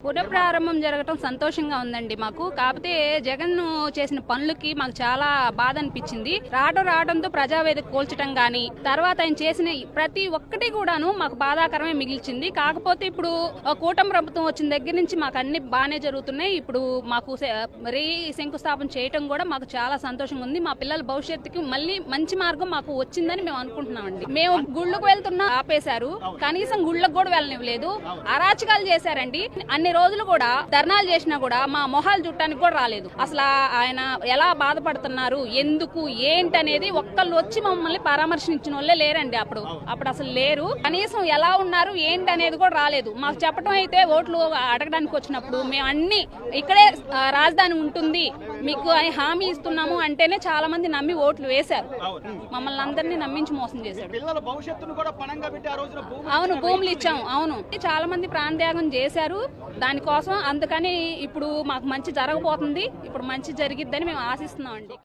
పునఃప్రారంభం జరగటం సంతోషంగా ఉందండి మాకు. కాకపోతే జగన్ చేసిన పనులకి మాకు చాలా బాధ అనిపించింది. రావడంతో ప్రజావేదిక కూల్చడం గాని, తర్వాత ఆయన చేసిన ప్రతి ఒక్కటి కూడాను మాకు బాధాకరమే మిగిల్చింది. కాకపోతే ఇప్పుడు కూటమి ప్రభుత్వం వచ్చిన దగ్గర నుంచి మాకు అన్ని బాగానే జరుగుతున్నాయి. ఇప్పుడు మాకు శంకుస్థాపన చేయటం కూడా మాకు చాలా సంతోషంగా ఉంది. మా పిల్లల భవిష్యత్తుకి మళ్ళీ మంచి మార్గం మాకు వచ్చిందని మేము అనుకుంటున్నామండి. మేము గుళ్ళకు వెళ్తున్నా ఆపేశారు, కనీసం గుళ్ళకు కూడా వెళ్ళనివ్వలేదు, అరాచకాలు చేశారండి. అన్ని రోజులు కూడా ధర్నాలు చేసినా కూడా మా మొహాలు చుట్టానికి కూడా రాలేదు. అసలు ఆయన ఎలా బాధపడుతున్నారు, ఎందుకు ఏంటనేది ఒక్కళ్ళు వచ్చి మమ్మల్ని పరామర్శించిన వాళ్ళే లేరండి. అప్పుడు అసలు లేరు. కనీసం ఎలా ఉన్నారు ఏంటి అనేది కూడా రాలేదు. మాకు చెప్పడం అయితే ఓట్లు అడగడానికి వచ్చినప్పుడు మేము అన్ని ఇక్కడే రాజధాని ఉంటుంది మీకు హామీ ఇస్తున్నాము అంటేనే చాలా మంది నమ్మి ఓట్లు వేశారు. మమ్మల్ని అందరినీ నమ్మించి మోసం చేశారు. అవును, భూములు ఇచ్చాము. అవును, చాలా మంది ప్రాణత్యాగం చేశారు దానికోసం. అందుకని ఇప్పుడు మాకు మంచి జరగబోతుంది. ఇప్పుడు మంచి జరిగిద్దని మేము ఆశిస్తున్నాం అండి.